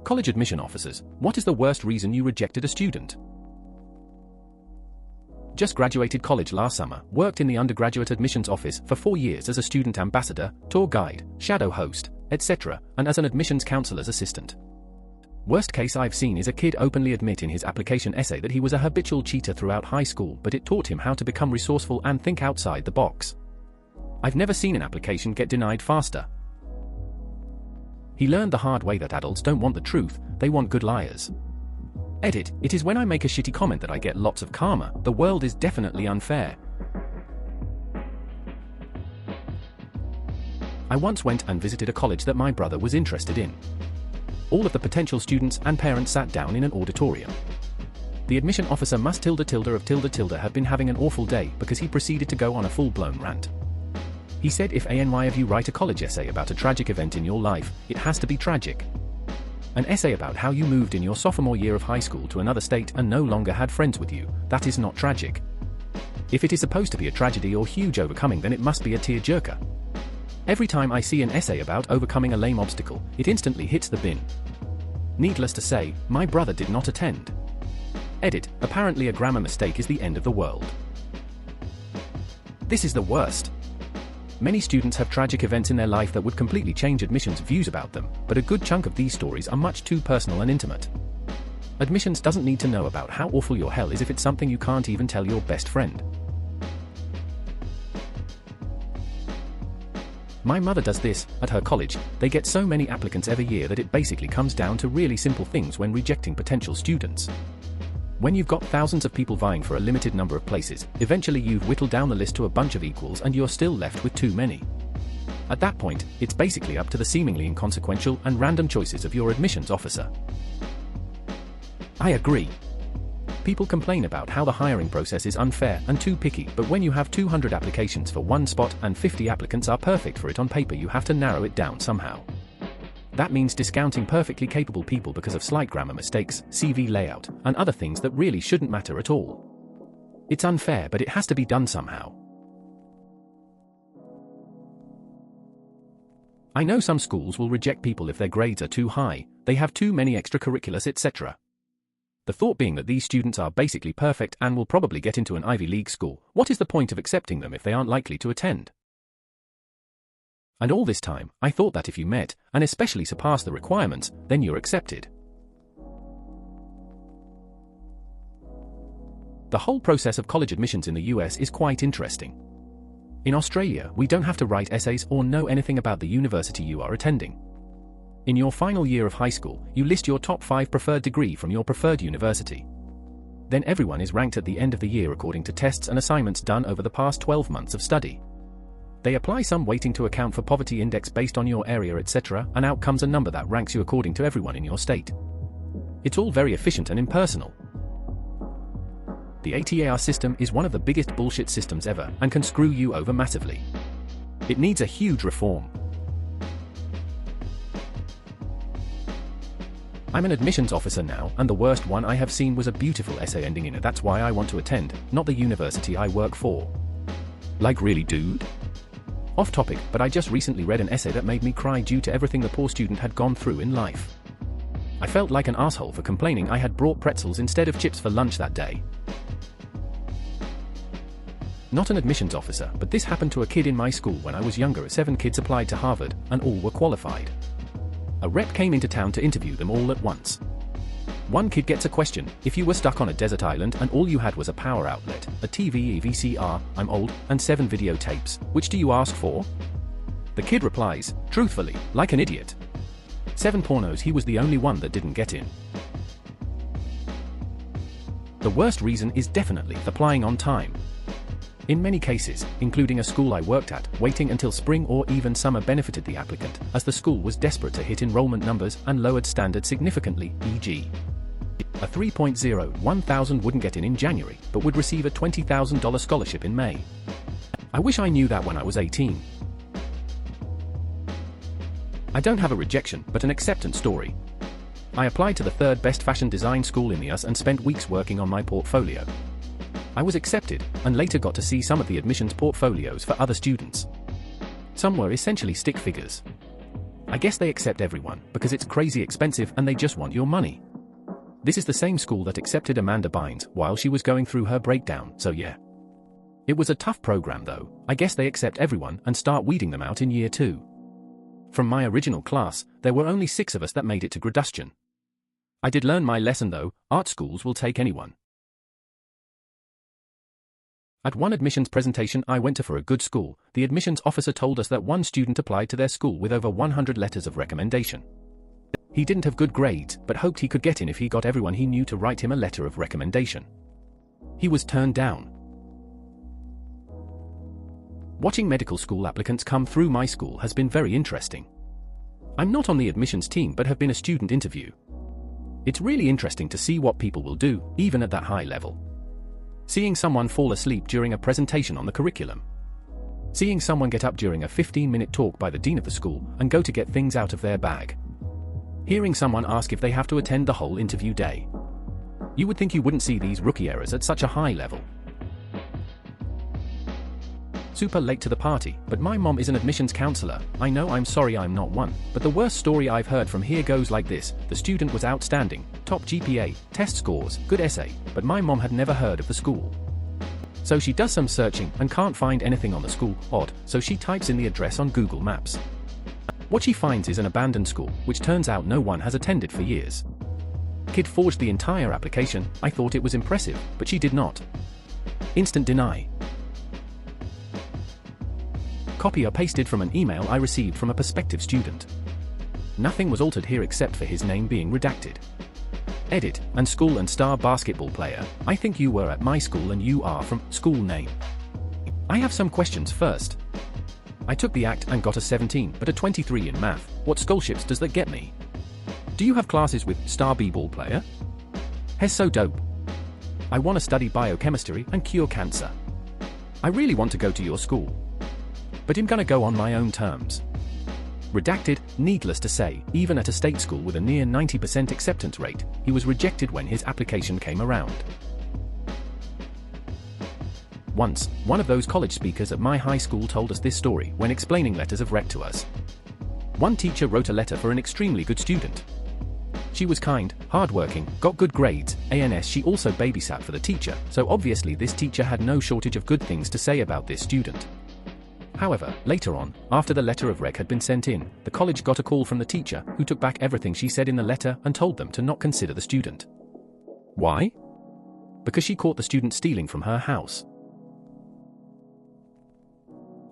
College admission officers, what is the worst reason you rejected a student? Just graduated college last summer, worked in the undergraduate admissions office for 4 years as a student ambassador, tour guide, shadow host, etc., and as an admissions counselor's assistant. Worst case I've seen is a kid openly admit in his application essay that he was a habitual cheater throughout high school, but it taught him how to become resourceful and think outside the box. I've never seen an application get denied faster. He learned the hard way that adults don't want the truth, they want good liars. Edit, it is when I make a shitty comment that I get lots of karma. The world is definitely unfair. I once went and visited a college that my brother was interested in. All of the potential students and parents sat down in an auditorium. The admission officer must have been having an awful day because he proceeded to go on a full-blown rant. He said if any of you write a college essay about a tragic event in your life, it has to be tragic. An essay about how you moved in your sophomore year of high school to another state and no longer had friends with you, that is not tragic. If it is supposed to be a tragedy or huge overcoming, then it must be a tearjerker. Every time I see an essay about overcoming a lame obstacle, it instantly hits the bin. Needless to say, my brother did not attend. Edit, apparently a grammar mistake is the end of the world. This is the worst. Many students have tragic events in their life that would completely change admissions' views about them, but a good chunk of these stories are much too personal and intimate. Admissions doesn't need to know about how awful your hell is if it's something you can't even tell your best friend. My mother does this. At her college, they get so many applicants every year that it basically comes down to really simple things when rejecting potential students. When you've got thousands of people vying for a limited number of places, eventually you've whittled down the list to a bunch of equals and you're still left with too many. At that point, it's basically up to the seemingly inconsequential and random choices of your admissions officer. I agree. People complain about how the hiring process is unfair and too picky, but when you have 200 applications for one spot and 50 applicants are perfect for it on paper, you have to narrow it down somehow. That means discounting perfectly capable people because of slight grammar mistakes, CV layout, and other things that really shouldn't matter at all. It's unfair, but it has to be done somehow. I know some schools will reject people if their grades are too high, they have too many extracurriculars, etc. The thought being that these students are basically perfect and will probably get into an Ivy League school. What is the point of accepting them if they aren't likely to attend? And all this time, I thought that if you met, and especially surpassed the requirements, then you're accepted. The whole process of college admissions in the US is quite interesting. In Australia, we don't have to write essays or know anything about the university you are attending. In your final year of high school, you list your top 5 preferred degree from your preferred university. Then everyone is ranked at the end of the year according to tests and assignments done over the past 12 months of study. They apply some weighting to account for poverty index based on your area, etc., and out comes a number that ranks you according to everyone in your state. It's all very efficient and impersonal. The ATAR system is one of the biggest bullshit systems ever and can screw you over massively. It needs a huge reform. I'm an admissions officer now, and the worst one I have seen was a beautiful essay ending in a "that's why I want to attend, not the university I work for." Like, really, dude? Off topic, but I just recently read an essay that made me cry due to everything the poor student had gone through in life. I felt like an asshole for complaining I had brought pretzels instead of chips for lunch that day. Not an admissions officer, but this happened to a kid in my school when I was younger. 7 kids applied to Harvard, and all were qualified. A rep came into town to interview them all at once. One kid gets a question: if you were stuck on a desert island and all you had was a power outlet, a TV, a VCR, I'm old, and 7 videotapes, which do you ask for? The kid replies, truthfully, like an idiot. 7 pornos. He was the only one that didn't get in. The worst reason is definitely applying on time. In many cases, including a school I worked at, waiting until spring or even summer benefited the applicant, as the school was desperate to hit enrollment numbers and lowered standards significantly, e.g. a 3.0 1,000 wouldn't get in January, but would receive a $20,000 scholarship in May. I wish I knew that when I was 18. I don't have a rejection, but an acceptance story. I applied to the 3rd best fashion design school in the US and spent weeks working on my portfolio. I was accepted, and later got to see some of the admissions portfolios for other students. Some were essentially stick figures. I guess they accept everyone, because it's crazy expensive and they just want your money. This is the same school that accepted Amanda Bynes while she was going through her breakdown, so yeah. It was a tough program though. I guess they accept everyone and start weeding them out in year 2. From my original class, there were only 6 of us that made it to graduation. I did learn my lesson though, art schools will take anyone. At one admissions presentation I went to for a good school, the admissions officer told us that one student applied to their school with over 100 letters of recommendation. He didn't have good grades, but hoped he could get in if he got everyone he knew to write him a letter of recommendation. He was turned down. Watching medical school applicants come through my school has been very interesting. I'm not on the admissions team but have been a student interview. It's really interesting to see what people will do, even at that high level. Seeing someone fall asleep during a presentation on the curriculum. Seeing someone get up during a 15-minute talk by the dean of the school and go to get things out of their bag. Hearing someone ask if they have to attend the whole interview day. You would think you wouldn't see these rookie errors at such a high level. Super late to the party, but my mom is an admissions counselor. I know, I'm sorry I'm not one, but the worst story I've heard from here goes like this. The student was outstanding, top GPA, test scores, good essay, but my mom had never heard of the school. So she does some searching and can't find anything on the school, odd, so she types in the address on Google Maps. What she finds is an abandoned school, which turns out no one has attended for years. Kid forged the entire application. I thought it was impressive, but she did not. Instant deny. Copy or pasted from an email I received from a prospective student. Nothing was altered here except for his name being redacted. Edit, and school and star basketball player. I think you were at my school and you are from school name. I have some questions first. I took the ACT and got a 17 but a 23 in math. What scholarships does that get me? Do you have classes with star b-ball player? He's so dope. I want to study biochemistry and cure cancer. I really want to go to your school. But I'm gonna go on my own terms. Redacted, needless to say, even at a state school with a near 90% acceptance rate, he was rejected when his application came around. Once, one of those college speakers at my high school told us this story when explaining letters of rec to us. One teacher wrote a letter for an extremely good student. She was kind, hardworking, got good grades, ANS she also babysat for the teacher, so obviously this teacher had no shortage of good things to say about this student. However, later on, after the letter of rec had been sent in, the college got a call from the teacher, who took back everything she said in the letter and told them to not consider the student. Why? Because she caught the student stealing from her house.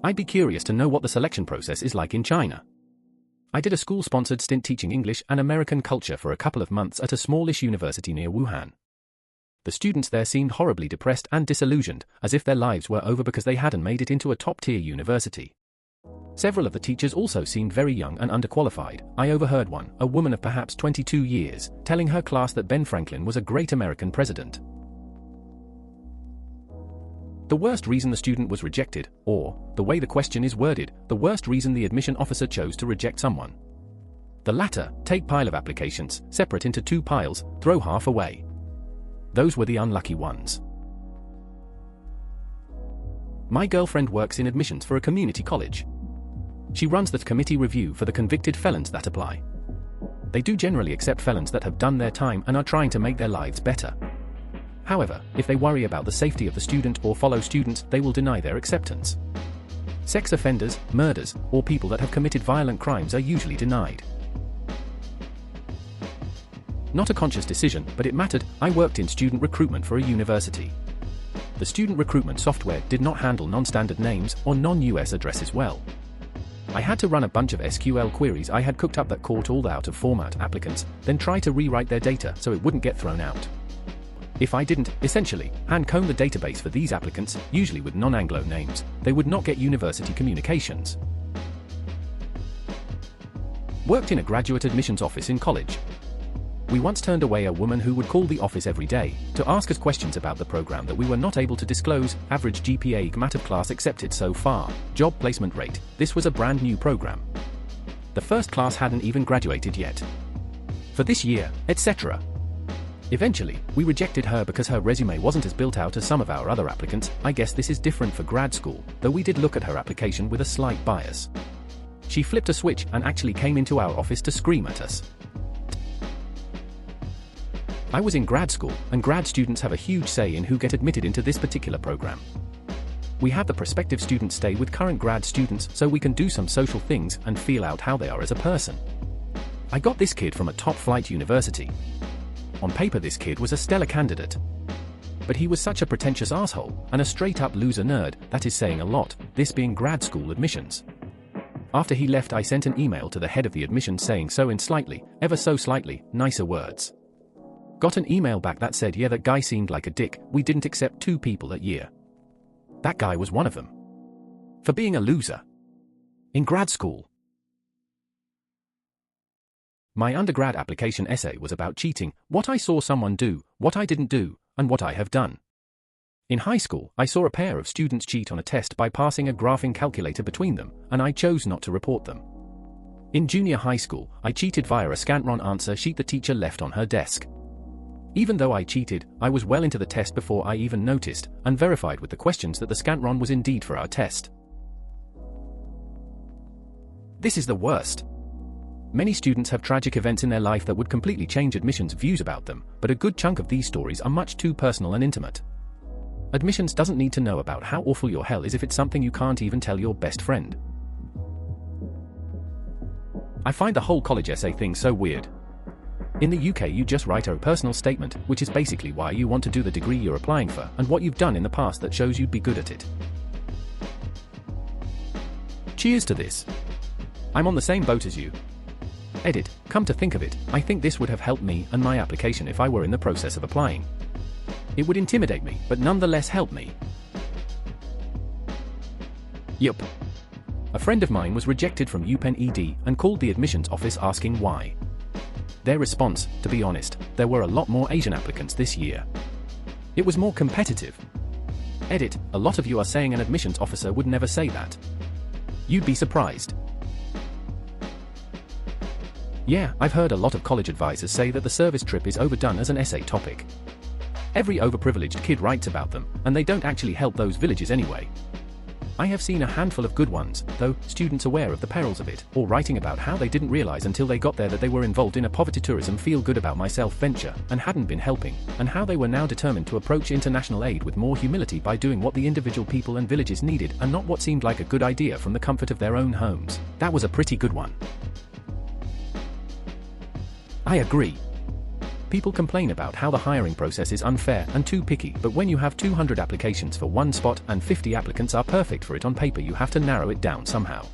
I'd be curious to know what the selection process is like in China. I did a school-sponsored stint teaching English and American culture for a couple of months at a smallish university near Wuhan. The students there seemed horribly depressed and disillusioned, as if their lives were over because they hadn't made it into a top-tier university. Several of the teachers also seemed very young and underqualified. I overheard one, a woman of perhaps 22 years, telling her class that Ben Franklin was a great American president. The worst reason the student was rejected, or, the way the question is worded, the worst reason the admission officer chose to reject someone. The latter, take pile of applications, separate into 2 piles, throw half away. Those were the unlucky ones. My girlfriend works in admissions for a community college. She runs the committee review for the convicted felons that apply. They do generally accept felons that have done their time and are trying to make their lives better. However, if they worry about the safety of the student or follow students, they will deny their acceptance. Sex offenders, murders, or people that have committed violent crimes are usually denied. Not a conscious decision, but it mattered. I worked in student recruitment for a university. The student recruitment software did not handle non-standard names or non-US addresses well. I had to run a bunch of SQL queries I had cooked up that caught all out of format applicants, then try to rewrite their data so it wouldn't get thrown out. If I didn't, essentially, hand-comb the database for these applicants, usually with non-Anglo names, they would not get university communications. Worked in a graduate admissions office in college. We once turned away a woman who would call the office every day to ask us questions about the program that we were not able to disclose. Average GPA math class accepted so far. Job placement rate. This was a brand new program. The first class hadn't even graduated yet. For this year, etc. Eventually, we rejected her because her resume wasn't as built out as some of our other applicants. I guess this is different for grad school, though we did look at her application with a slight bias. She flipped a switch and actually came into our office to scream at us. I was in grad school, and grad students have a huge say in who get admitted into this particular program. We have the prospective students stay with current grad students so we can do some social things and feel out how they are as a person. I got this kid from a top-flight university. On paper this kid was a stellar candidate. But he was such a pretentious asshole, and a straight-up loser nerd, that is saying a lot, this being grad school admissions. After he left I sent an email to the head of the admissions saying so in slightly, ever so slightly, nicer words. Got an email back that said yeah that guy seemed like a dick, we didn't accept 2 people that year. That guy was one of them. For being a loser. In grad school. My undergrad application essay was about cheating, what I saw someone do, what I didn't do, and what I have done. In high school, I saw a pair of students cheat on a test by passing a graphing calculator between them, and I chose not to report them. In junior high school, I cheated via a Scantron answer sheet the teacher left on her desk. Even though I cheated, I was well into the test before I even noticed, and verified with the questions that the Scantron was indeed for our test. This is the worst. Many students have tragic events in their life that would completely change admissions' views about them, but a good chunk of these stories are much too personal and intimate. Admissions doesn't need to know about how awful your hell is if it's something you can't even tell your best friend. I find the whole college essay thing so weird. In the UK you just write a personal statement, which is basically why you want to do the degree you're applying for, and what you've done in the past that shows you'd be good at it. Cheers to this. I'm on the same boat as you. Edit, come to think of it, I think this would have helped me and my application if I were in the process of applying. It would intimidate me, but nonetheless help me. Yup. A friend of mine was rejected from UPenn ED and called the admissions office asking why. Their response, to be honest, there were a lot more Asian applicants this year. It was more competitive. Edit, a lot of you are saying an admissions officer would never say that. You'd be surprised. Yeah, I've heard a lot of college advisors say that the service trip is overdone as an essay topic. Every overprivileged kid writes about them, and they don't actually help those villages anyway. I have seen a handful of good ones, though, students aware of the perils of it, or writing about how they didn't realize until they got there that they were involved in a poverty tourism feel good about myself venture, and hadn't been helping, and how they were now determined to approach international aid with more humility by doing what the individual people and villages needed and not what seemed like a good idea from the comfort of their own homes. That was a pretty good one. I agree. People complain about how the hiring process is unfair and too picky, but when you have 200 applications for one spot and 50 applicants are perfect for it on paper, you have to narrow it down somehow.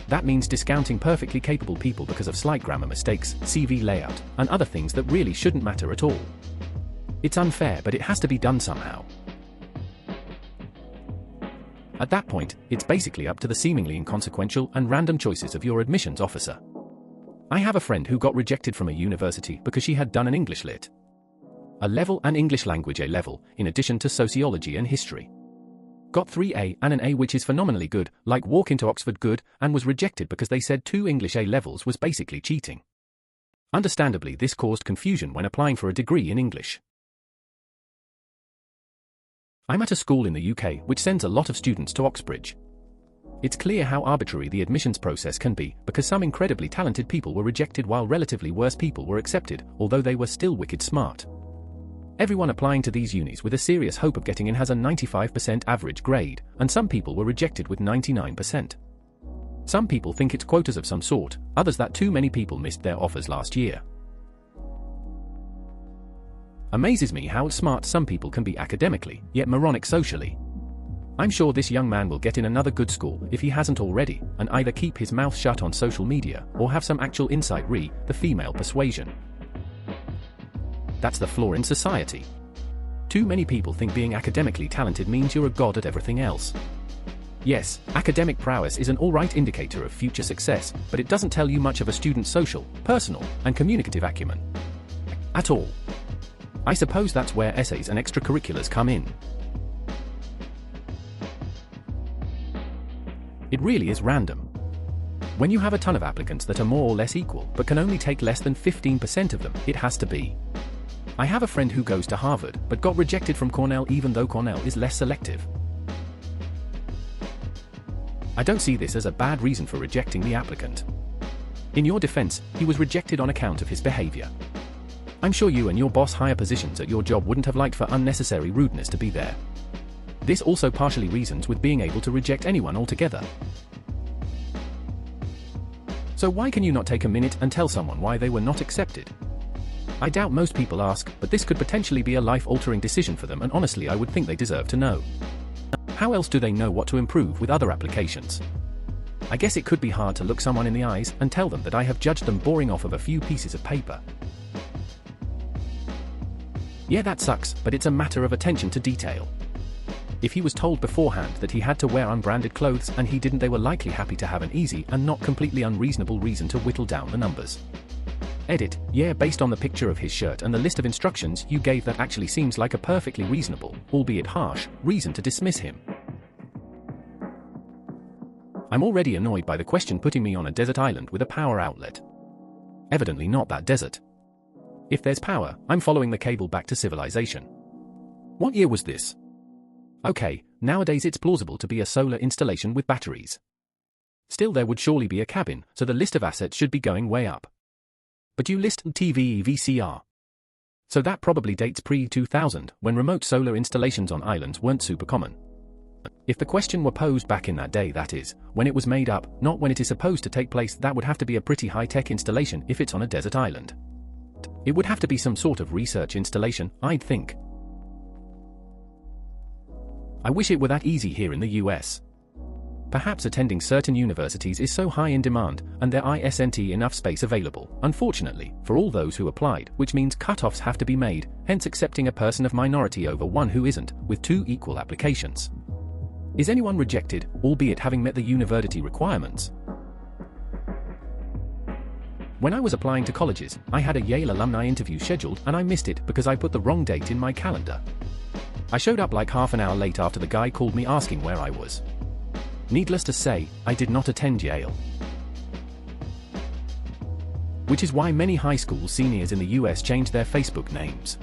That means discounting perfectly capable people because of slight grammar mistakes, CV layout, and other things that really shouldn't matter at all. It's unfair, but it has to be done somehow. At that point, it's basically up to the seemingly inconsequential and random choices of your admissions officer. I have a friend who got rejected from a university because she had done an English Lit A level and English language A level, in addition to sociology and history. Got 3A and an A, which is phenomenally good, like walk into Oxford good, and was rejected because they said 2 English A levels was basically cheating. Understandably, this caused confusion when applying for a degree in English. I'm at a school in the UK which sends a lot of students to Oxbridge. It's clear how arbitrary the admissions process can be, because some incredibly talented people were rejected while relatively worse people were accepted, although they were still wicked smart. Everyone applying to these unis with a serious hope of getting in has a 95% average grade, and some people were rejected with 99%. Some people think it's quotas of some sort, others that too many people missed their offers last year. Amazes me how smart some people can be academically, yet moronic socially. I'm sure this young man will get in another good school if he hasn't already, and either keep his mouth shut on social media or have some actual insight re the female persuasion. That's the flaw in society. Too many people think being academically talented means you're a god at everything else. Yes, academic prowess is an alright indicator of future success, but it doesn't tell you much of a student's social, personal, and communicative acumen. At all. I suppose that's where essays and extracurriculars come in. It really is random. When you have a ton of applicants that are more or less equal but can only take less than 15% of them, it has to be. I have a friend who goes to Harvard but got rejected from Cornell even though Cornell is less selective. I don't see this as a bad reason for rejecting the applicant. In your defense, he was rejected on account of his behavior. I'm sure you and your boss higher positions at your job wouldn't have liked for unnecessary rudeness to be there. This also partially reasons with being able to reject anyone altogether. So why can you not take a minute and tell someone why they were not accepted? I doubt most people ask, but this could potentially be a life-altering decision for them, and honestly I would think they deserve to know. How else do they know what to improve with other applications? I guess it could be hard to look someone in the eyes and tell them that I have judged them boring off of a few pieces of paper. Yeah, that sucks, but it's a matter of attention to detail. If he was told beforehand that he had to wear unbranded clothes and he didn't, they were likely happy to have an easy and not completely unreasonable reason to whittle down the numbers. Edit, yeah, based on the picture of his shirt and the list of instructions you gave, that actually seems like a perfectly reasonable, albeit harsh, reason to dismiss him. I'm already annoyed by the question putting me on a desert island with a power outlet. Evidently not that desert. If there's power, I'm following the cable back to civilization. What year was this? Okay, nowadays it's plausible to be a solar installation with batteries. Still, there would surely be a cabin, so the list of assets should be going way up. But you list TV VCR. So that probably dates pre-2000, when remote solar installations on islands weren't super common. If the question were posed back in that day, that is, when it was made up, not when it is supposed to take place, that would have to be a pretty high-tech installation if it's on a desert island. It would have to be some sort of research installation, I'd think. I wish it were that easy here in the US. Perhaps attending certain universities is so high in demand, and there isn't enough space available, unfortunately, for all those who applied, which means cutoffs have to be made, hence accepting a person of minority over one who isn't, with 2 equal applications. Is anyone rejected, albeit having met the university requirements? When I was applying to colleges, I had a Yale alumni interview scheduled and I missed it because I put the wrong date in my calendar. I showed up like half an hour late after the guy called me asking where I was. Needless to say, I did not attend Yale. Which is why many high school seniors in the US changed their Facebook names.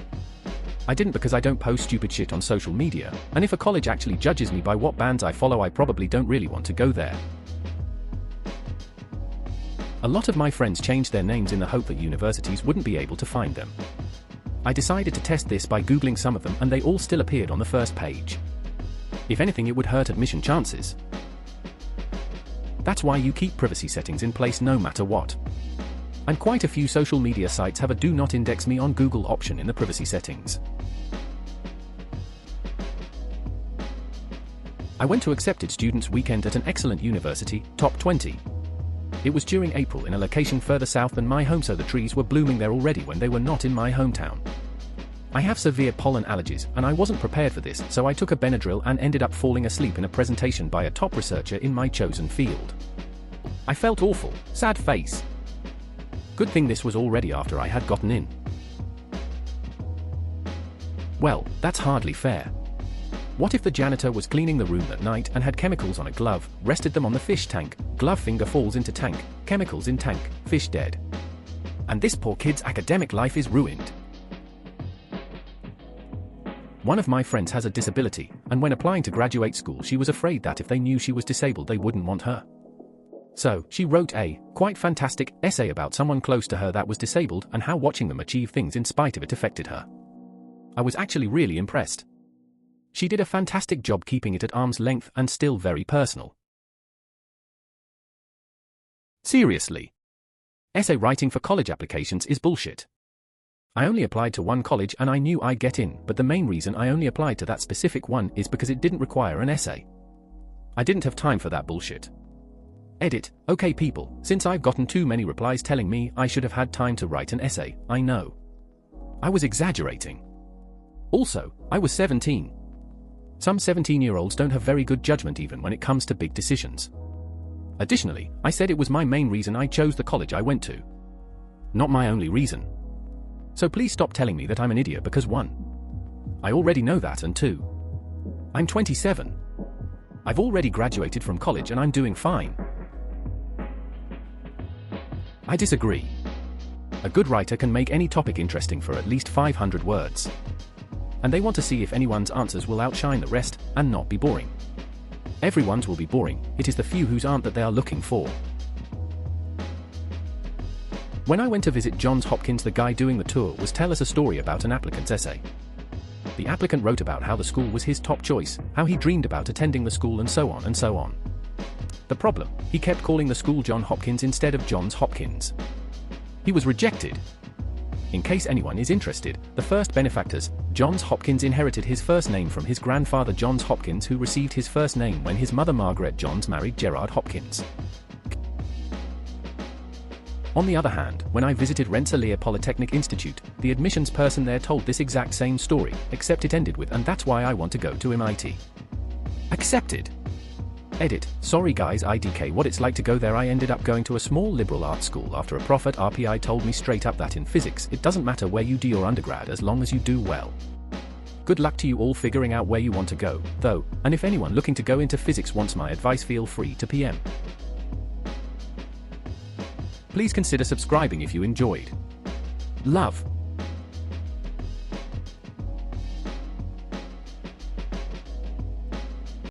I didn't, because I don't post stupid shit on social media, and if a college actually judges me by what bands I follow, I probably don't really want to go there. A lot of my friends changed their names in the hope that universities wouldn't be able to find them. I decided to test this by Googling some of them, and they all still appeared on the first page. If anything, it would hurt admission chances. That's why you keep privacy settings in place no matter what. And quite a few social media sites have a do not index me on Google option in the privacy settings. I went to accepted students weekend at an excellent university, top 20. It was during April in a location further south than my home, so the trees were blooming there already when they were not in my hometown. I have severe pollen allergies, and I wasn't prepared for this, so I took a Benadryl and ended up falling asleep in a presentation by a top researcher in my chosen field. I felt awful, sad face. Good thing this was already after I had gotten in. Well, that's hardly fair. What if the janitor was cleaning the room at night and had chemicals on a glove, rested them on the fish tank, glove finger falls into tank, chemicals in tank, fish dead. And this poor kid's academic life is ruined. One of my friends has a disability, and when applying to graduate school she was afraid that if they knew she was disabled they wouldn't want her. So, she wrote a, quite fantastic, essay about someone close to her that was disabled and how watching them achieve things in spite of it affected her. I was actually really impressed. She did a fantastic job keeping it at arm's length and still very personal. Seriously. Essay writing for college applications is bullshit. I only applied to one college and I knew I'd get in, but the main reason I only applied to that specific one is because it didn't require an essay. I didn't have time for that bullshit. Edit, okay people, since I've gotten too many replies telling me I should have had time to write an essay, I know. I was exaggerating. Also, I was 17. Some 17-year-olds don't have very good judgment even when it comes to big decisions. Additionally, I said it was my main reason I chose the college I went to. Not my only reason. So please stop telling me that I'm an idiot because 1. I already know that, and 2. I'm 27. I've already graduated from college and I'm doing fine. I disagree. A good writer can make any topic interesting for at least 500 words. And they want to see if anyone's answers will outshine the rest and not be boring. Everyone's will be boring, it is the few whose aren't that they are looking for. When I went to visit Johns Hopkins, the guy doing the tour was tell us a story about an applicant's essay. The applicant wrote about how the school was his top choice, how he dreamed about attending the school and so on and so on. The problem, he kept calling the school John Hopkins instead of Johns Hopkins. He was rejected. In case anyone is interested, the first benefactors, Johns Hopkins inherited his first name from his grandfather Johns Hopkins, who received his first name when his mother Margaret Johns married Gerard Hopkins. On the other hand, when I visited Rensselaer Polytechnic Institute, the admissions person there told this exact same story, except it ended with, "And that's why I want to go to MIT." Accepted. Edit. Sorry guys, IDK what it's like to go there. I ended up going to a small liberal arts school after a prof at RPI told me straight up that in physics, it doesn't matter where you do your undergrad as long as you do well. Good luck to you all figuring out where you want to go, though, and if anyone looking to go into physics wants my advice, feel free to PM. Please consider subscribing if you enjoyed. Love.